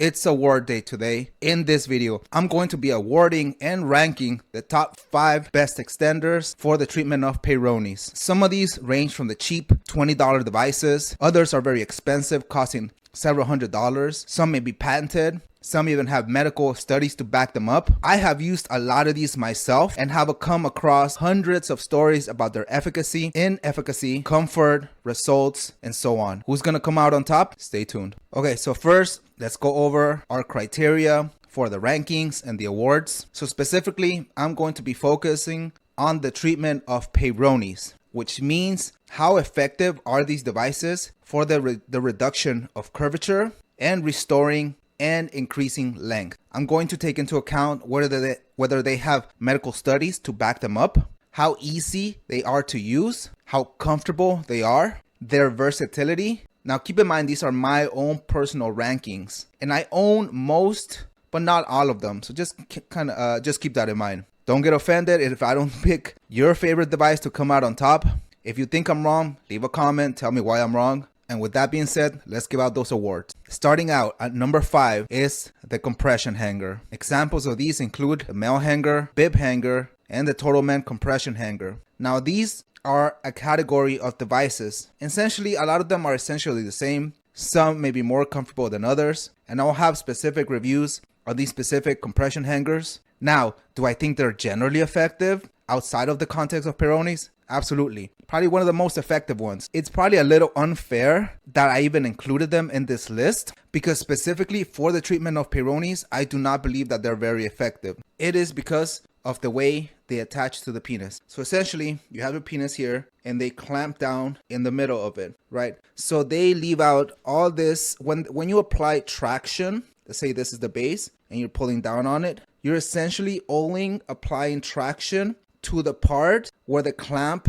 It's award day today. In this video, I'm going to be awarding and ranking the top 5 best extenders for the treatment of Peyronies. Some of these range from the cheap $20 devices. Others are very expensive, costing several $100s. Some may be patented. Some even have medical studies to back them up. I have used a lot of these myself and have come across hundreds of stories about their efficacy, inefficacy, comfort, results, and so on. Who's gonna come out on top? Stay tuned. Okay, so first, let's go over our criteria for the rankings and the awards. So specifically, I'm going to be focusing on the treatment of Peyronies, which means how effective are these devices for the reduction of curvature and restoring and increasing length. I'm going to take into account whether they have medical studies to back them up, how easy they are to use, how comfortable they are, their versatility. Now keep in mind, these are my own personal rankings and I own most, but not all of them. So just just keep that in mind. Don't get offended if I don't pick your favorite device to come out on top. If you think I'm wrong, leave a comment, tell me why I'm wrong. And with that being said, let's give out those awards. Starting out at number 5 is the compression hanger. Examples of these include the male hanger, bib hanger, and the total man compression hanger. Now these are a category of devices. Essentially, a lot of them are essentially the same. Some may be more comfortable than others, and I'll have specific reviews of these specific compression hangers. Now, do I think they're generally effective outside of the context of Peyronies? Absolutely. Probably one of the most effective ones. It's probably a little unfair that I even included them in this list because specifically for the treatment of Peyronies, I do not believe that they're very effective. It is because of the way they attach to the penis. So essentially, you have your penis here and they clamp down in the middle of it, right? So they leave out all this. When you apply traction, let's say this is the base and you're pulling down on it, you're essentially only applying traction to the part where the clamp,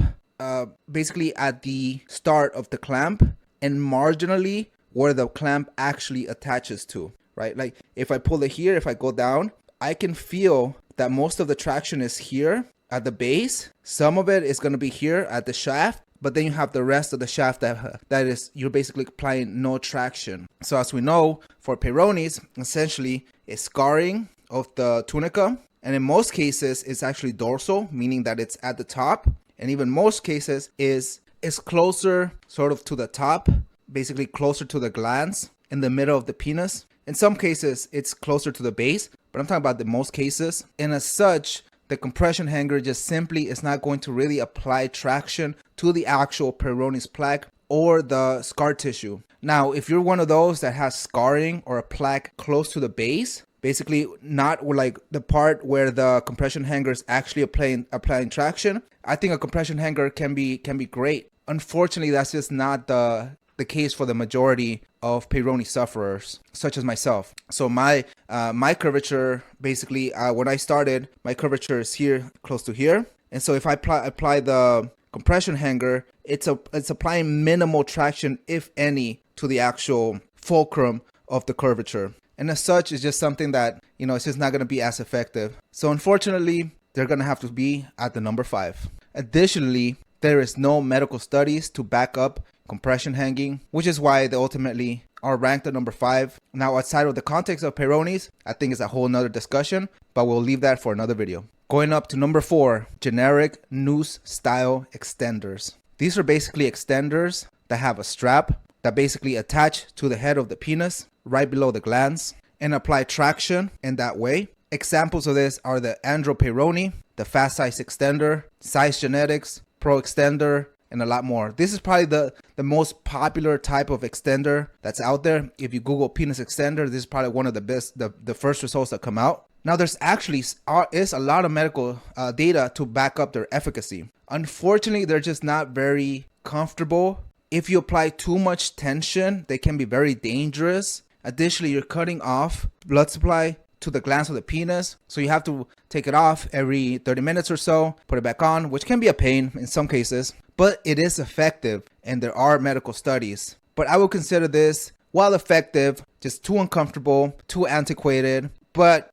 basically at the start of the clamp, and marginally where the clamp actually attaches to, right? Like if I pull it here, if I go down, I can feel that most of the traction is here at the base. Some of it is going to be here at the shaft, but then you have the rest of the shaft that is, you're basically applying no traction. So as we know, for Peyronies, essentially it's scarring of the tunica. And in most cases, it's actually dorsal, meaning that it's at the top. And even most cases is closer sort of to the top, basically closer to the glans in the middle of the penis. In some cases, it's closer to the base, but I'm talking about the most cases. And as such, the compression hanger just simply is not going to really apply traction to the actual Peyronie's plaque or the scar tissue. Now, if you're one of those that has scarring or a plaque close to the base, basically not like the part where the compression hanger is actually applying traction, I think a compression hanger can be great. Unfortunately, that's just not the case for the majority of Peyronie sufferers, such as myself. So my curvature, basically, when I started, my curvature is here, close to here. And so if I apply the compression hanger, it's applying minimal traction, if any, to the actual fulcrum of the curvature. And as such, it's just something that, it's just not going to be as effective. So unfortunately, they're going to have to be at the number 5. Additionally, there is no medical studies to back up compression hanging, which is why they ultimately are ranked at number 5. Now, outside of the context of Peyronies, I think it's a whole nother discussion, but we'll leave that for another video. Going up to number 4, generic Noose style extenders. These are basically extenders that have a strap that basically attach to the head of the penis right below the glans and apply traction in that way. Examples of this are the Andro Peyronie, the Fast Size Extender, Size Genetics, Pro Extender, and a lot more. This is probably the most popular type of extender that's out there. If you Google penis extender, this is probably one of the best, the first results that come out. Now there's actually is a lot of medical data to back up their efficacy. Unfortunately, they're just not very comfortable. If you apply too much tension, they can be very dangerous. Additionally, you're cutting off blood supply to the glands of the penis. So you have to take it off every 30 minutes or so, put it back on, which can be a pain in some cases, but it is effective and there are medical studies. But I would consider this, while effective, just too uncomfortable, too antiquated. But,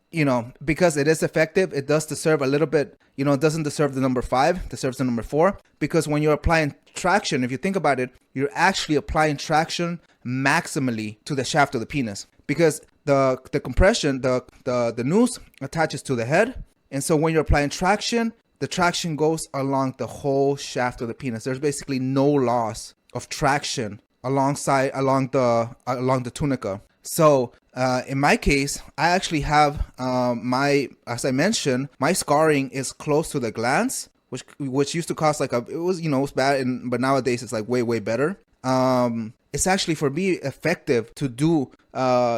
because it is effective, it does deserve a little bit, it doesn't deserve the number 5, it deserves the number 4. Because when you're applying traction, if you think about it, you're actually applying traction maximally to the shaft of the penis. because the compression, the noose attaches to the head. And so when you're applying traction, the traction goes along the whole shaft of the penis. There's basically no loss of traction along the tunica. So in my case, I actually have as I mentioned, my scarring is close to the glans, which used to cost like it was bad, but nowadays it's like way better. It's actually for me effective to do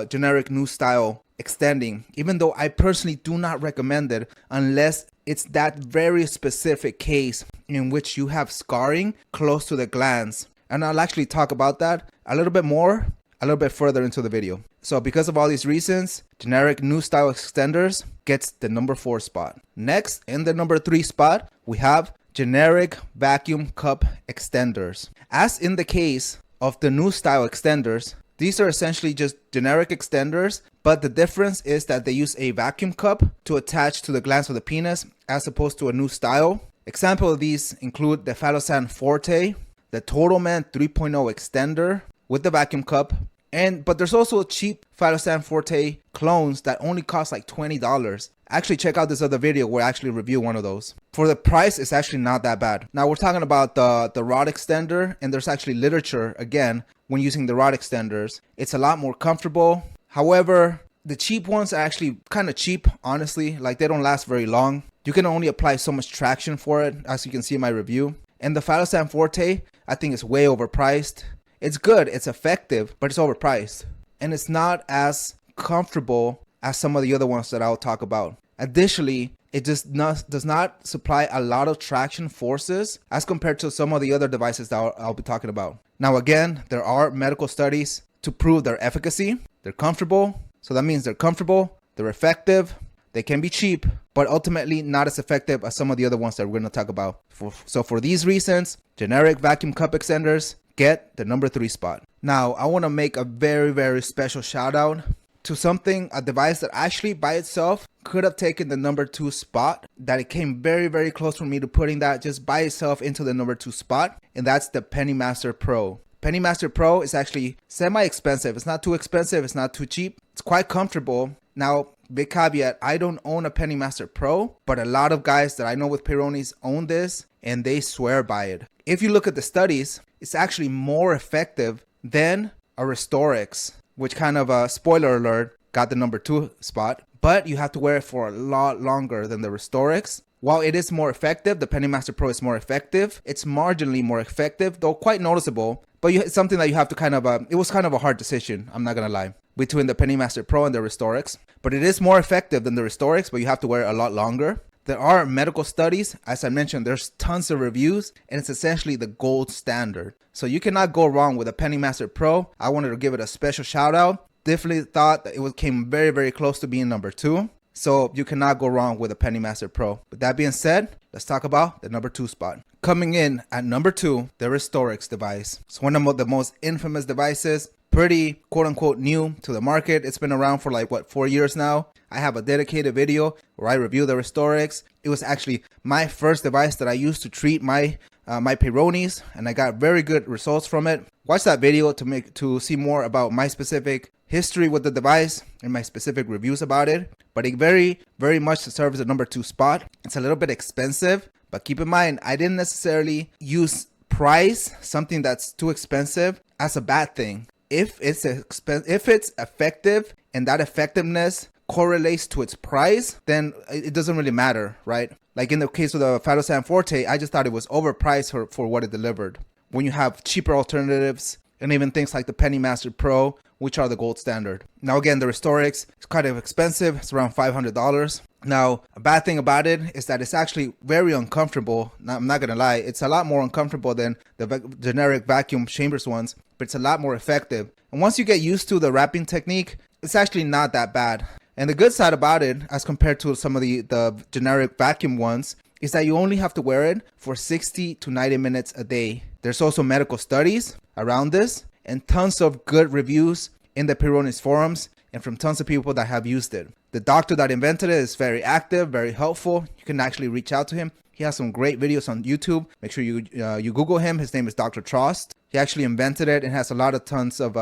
generic Noose style extending, even though I personally do not recommend it unless it's that very specific case in which you have scarring close to the glans. And I'll actually talk about that a little bit further into the video. So because of all these reasons, generic Noose style extenders gets the number 4 spot. Next, in the number 3 spot, we have generic vacuum cup extenders. As in the case of the Noose style extenders, these are essentially just generic extenders, but the difference is that they use a vacuum cup to attach to the glans of the penis as opposed to a Noose style. Example of these include the Phallosan Forte, the Total Man 3.0 extender with the vacuum cup, but there's also cheap Phallosan Forte clones that only cost like $20. Actually, check out this other video where I actually review one of those. For the price, it's actually not that bad. Now we're talking about the rod extender, and there's actually literature again when using the rod extenders. It's a lot more comfortable. However, the cheap ones are actually kind of cheap, honestly. Like, they don't last very long. You can only apply so much traction for it, as you can see in my review. And the Phallosan Forte, I think, is way overpriced. It's good, it's effective, but it's overpriced. And it's not as comfortable as some of the other ones that I'll talk about. Additionally, it just does not supply a lot of traction forces as compared to some of the other devices that I'll be talking about. Now again, there are medical studies to prove their efficacy. They're comfortable, so that means they're comfortable, they're effective, they can be cheap, but ultimately not as effective as some of the other ones that we're going to talk about. So for these reasons, generic vacuum cup extenders get the number 3 spot. Now I want to make a very special shout out to a device that actually by itself could have taken the number 2 spot, that it came very close for me to putting that just by itself into the number 2 spot, and that's the Penimaster Pro. Penimaster Pro is actually semi-expensive. It's not too expensive, it's not too cheap, it's quite comfortable. Now, big caveat, I don't own a Penimaster Pro, but a lot of guys that I know with Peyronies own this and they swear by it. If you look at the studies, it's actually more effective than a RestoreX, which kind of a spoiler alert, got the number 2 spot, but you have to wear it for a lot longer than the RestoreX. While it is more effective, the Penimaster Pro is more effective. It's marginally more effective, though quite noticeable, but it's something that you have to kind of, it was kind of a hard decision, I'm not gonna lie, between the Penimaster Pro and the RestoreX. But it is more effective than the RestoreX, but you have to wear it a lot longer. There are medical studies, as I mentioned, there's tons of reviews, and it's essentially the gold standard. So you cannot go wrong with a Penimaster Pro. I wanted to give it a special shout out. Definitely thought that it came very close to being number 2. So you cannot go wrong with a Penimaster Pro. With that being said, let's talk about the number 2 spot. Coming in at number 2, the RestoreX device. It's one of the most infamous devices, pretty quote unquote new to the market. It's been around for like 4 years now. I have a dedicated video where I review the RestoreX. It was actually my first device that I used to treat my Peyronies, and I got very good results from it. Watch that video to see more about my specific history with the device and my specific reviews about it. But it very much serves a number 2 spot. It's a little bit expensive, but keep in mind, I didn't necessarily use price, something that's too expensive, as a bad thing. If it's effective and that effectiveness correlates to its price, then it doesn't really matter, right? Like in the case of the Phallosan Forte, I just thought it was overpriced for what it delivered. When you have cheaper alternatives, and even things like the Penimaster Pro, which are the gold standard. Now again, the RestoreX is kind of expensive. It's around $500. Now, a bad thing about it is that it's actually very uncomfortable. Now, I'm not gonna lie, it's a lot more uncomfortable than the generic vacuum chambers ones, but it's a lot more effective. And once you get used to the wrapping technique, it's actually not that bad. And the good side about it, as compared to some of the generic vacuum ones, is that you only have to wear it for 60 to 90 minutes a day. There's also medical studies around this and tons of good reviews in the Peyronie's forums and from tons of people that have used it. The doctor that invented it is very active, very helpful. You can actually reach out to him. He has some great videos on YouTube. Make sure you Google him. His name is Dr. Trost. He actually invented it and has a lot of tons of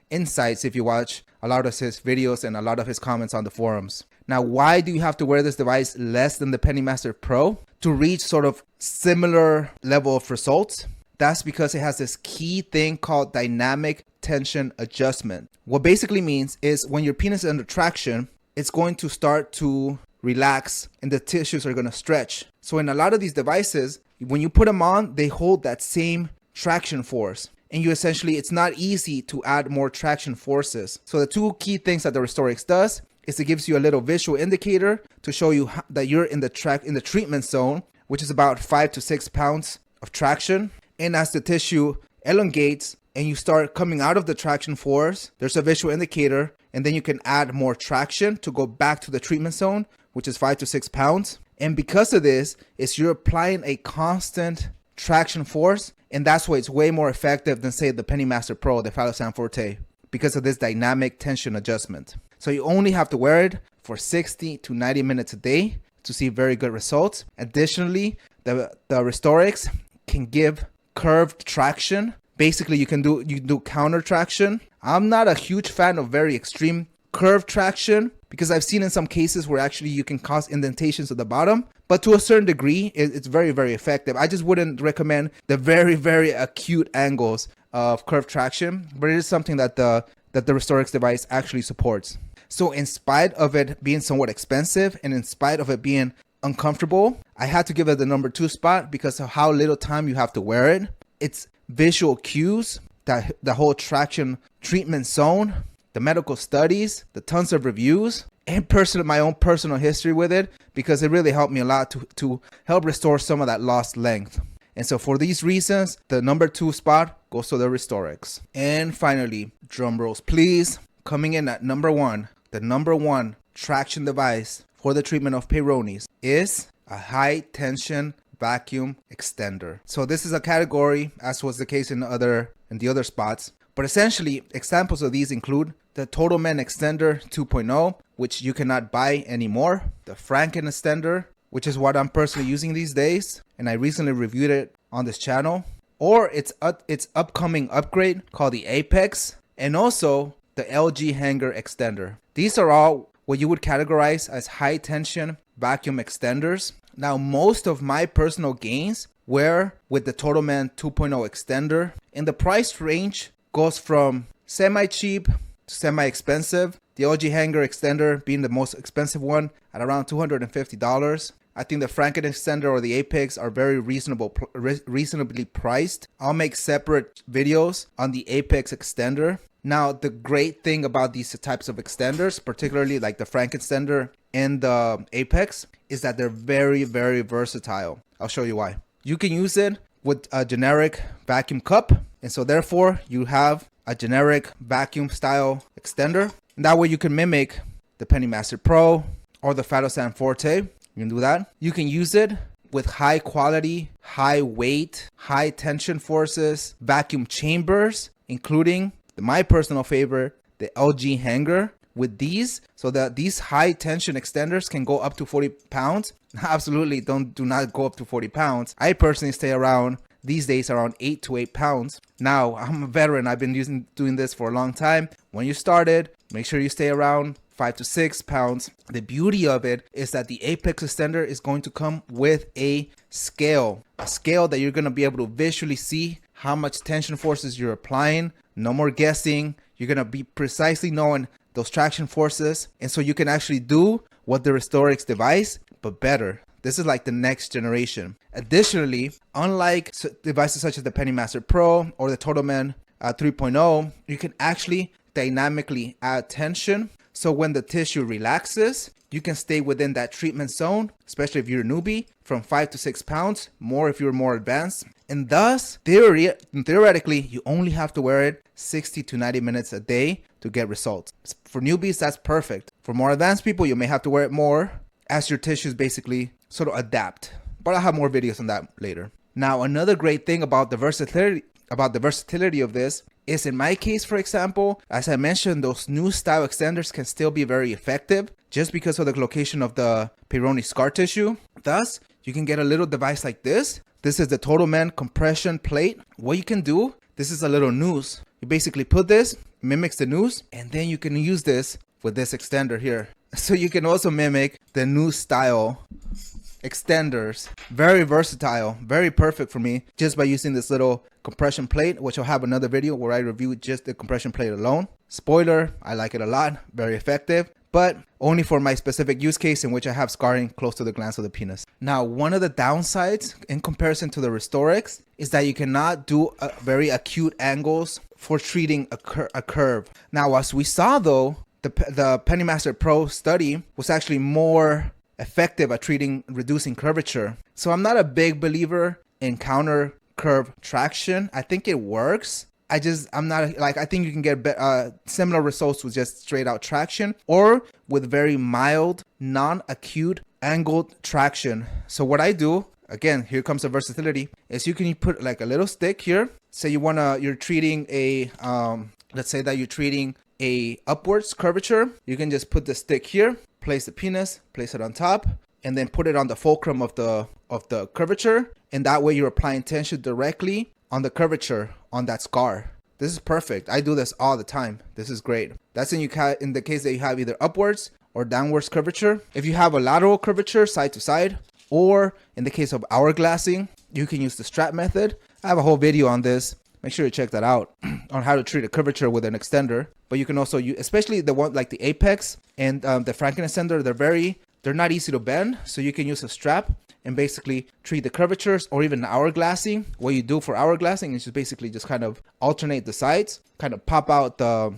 insights if you watch a lot of his videos and a lot of his comments on the forums. Now, why do you have to wear this device less than the Penimaster Pro to reach sort of similar level of results? That's because it has this key thing called dynamic tension adjustment. What basically means is when your penis is under traction, it's going to start to relax and the tissues are going to stretch. So in a lot of these devices, when you put them on, they hold that same traction force. And you essentially, it's not easy to add more traction forces. So the two key things that the RestoreX does is it gives you a little visual indicator to show you that you're in the treatment zone, which is about 5 to 6 pounds of traction. And as the tissue elongates and you start coming out of the traction force, there's a visual indicator, and then you can add more traction to go back to the treatment zone, which is 5 to 6 pounds. And because of this, you're applying a constant traction force, and that's why it's way more effective than, say, the Penimaster Pro, the Phylosan Forte, because of this dynamic tension adjustment. So you only have to wear it for 60 to 90 minutes a day to see very good results. Additionally, the RestoreX can give curved traction. Basically, you do counter traction. I'm not a huge fan of very extreme curved traction because I've seen in some cases where actually you can cause indentations at the bottom, but to a certain degree, it's very, very effective. I just wouldn't recommend the very, very acute angles of curved traction, but it is something that the RestoreX device actually supports. So in spite of it being somewhat expensive and in spite of it being uncomfortable, I had to give it the number 2 spot because of how little time you have to wear it. It's visual cues, that the whole traction treatment zone, the medical studies, the tons of reviews, and my own personal history with it, because it really helped me a lot to help restore some of that lost length. And so for these reasons, the number 2 spot goes to the RestoreX. And finally, drum rolls please, coming in at number 1, the number 1 traction device for the treatment of Peyronie's is a high tension vacuum extender. So this is a category, as was the case in the other spots, but essentially examples of these include the Total Men Extender 2.0, which you cannot buy anymore, the Franken Extender, which is what I'm personally using these days, and I recently reviewed it on this channel, or its upcoming upgrade called the Apex, and also the LG Hanger Extender. These are all what you would categorize as high tension vacuum extenders. Now, most of my personal gains were with the Total Man 2.0 extender, and the price range goes from semi-cheap to semi-expensive. The LG Hanger extender being the most expensive one at around $250. I think the Franken extender or the Apex are very reasonably priced. I'll make separate videos on the Apex extender. Now, the great thing about these types of extenders, particularly like the Franken extender and the Apex, is that they're very, very versatile. I'll show you why. You can use it with a generic vacuum cup, and so therefore you have a generic vacuum style extender. And that way you can mimic the Penimaster Pro or the Phylosan Forte. You can do that. You can use it with high quality, high weight, high tension forces, vacuum chambers, including my personal favorite, the LG Hanger. With these, so that these high tension extenders can go up to 40 pounds. Absolutely do not go up to 40 pounds. I personally stay around these days around 8 to 8 pounds. Now, I'm a veteran. I've been doing this for a long time. When you started, make sure you stay around 5 to 6 pounds. The beauty of it is that the Apex extender is going to come with a scale that you're going to be able to visually see how much tension forces you're applying. No more guessing. You're going to be precisely knowing those traction forces, and so you can actually do what the RestoreX device, but better. This is like the next generation. Additionally, unlike devices such as the Penimaster Pro or the Total Man 3.0, you can actually dynamically add tension. So when the tissue relaxes, you can stay within that treatment zone, especially if you're a newbie, from 5 to 6 pounds, more if you're more advanced. And thus, theoretically, you only have to wear it 60 to 90 minutes a day to get results. For newbies, that's perfect. For more advanced people, you may have to wear it more as your tissues basically sort of adapt. But I'll have more videos on that later. Now, another great thing about the versatility of this is, in my case, for example, as I mentioned, those new style extenders can still be very effective just because of the location of the Peyronie scar tissue. Thus, you can get a little device like this. This is the Total Man compression plate. What you can do, this is a little noose. You basically put this mimics the Noose, and then you can use this with this extender here. So you can also mimic the Noose style extenders. Very versatile, very perfect for me, just by using this little compression plate, which I'll have another video where I review just the compression plate alone. Spoiler, I like it a lot, very effective, but only for my specific use case in which I have scarring close to the glands of the penis. Now, one of the downsides in comparison to the RestoreX is that you cannot do very acute angles for treating a curve. Now, as we saw though, the Penimaster Pro study was actually more effective at reducing curvature. So I'm not a big believer in counter curve traction. I think it works. I think you can get similar results with just straight out traction or with very mild, non-acute angled traction. So what I do, again, here comes the versatility, is you can put like a little stick here. Say you're treating a, let's say that you're treating a upwards curvature. You can just put the stick here, place the penis, place it on top, and then put it on the fulcrum of the curvature. And that way you're applying tension directly on the curvature on that scar. This is perfect. I do this all the time. This is great. That's in the case that you have either upwards or downwards curvature. If you have a lateral curvature side to side, or in the case of hourglassing, you can use the strap method. I have a whole video on this. Make sure you check that out on how to treat a curvature with an extender. But you can also use, especially the one like the Apex and the Franken extender, they're not easy to bend. So you can use a strap and basically treat the curvatures, or even hourglassing. What you do for hourglassing is just basically just kind of alternate the sides, kind of pop out the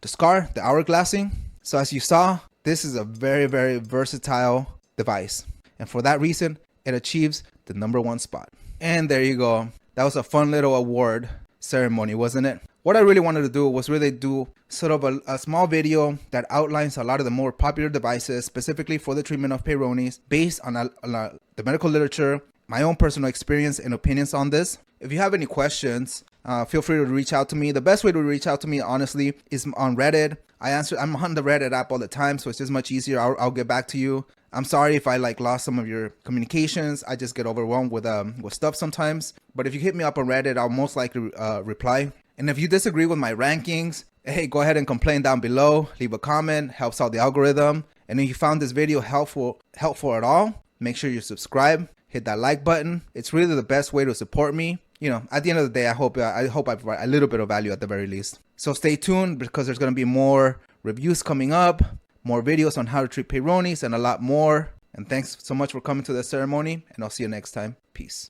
scar, the hourglassing. So as you saw, this is a very, very versatile device. And for that reason, it achieves the #1 spot. And there you go. That was a fun little award ceremony, wasn't it? What I really wanted to do was really do sort of a small video that outlines a lot of the more popular devices, specifically for the treatment of Peyronies, based on the medical literature, my own personal experience and opinions on this. If you have any questions, feel free to reach out to me. The best way to reach out to me, honestly, is on Reddit. I'm on the Reddit app all the time, so it's just much easier. I'll get back to you. I'm sorry if I lost some of your communications. I just get overwhelmed with stuff sometimes. But if you hit me up on Reddit, I'll most likely reply. And if you disagree with my rankings, hey, go ahead and complain down below. Leave a comment, helps out the algorithm. And if you found this video helpful at all, make sure you subscribe, hit that like button. It's really the best way to support me. You know, at the end of the day, I hope I provide a little bit of value at the very least. So stay tuned, because there's going to be more reviews coming up, more videos on how to treat Peyronies, and a lot more. And thanks so much for coming to the ceremony, and I'll see you next time. Peace.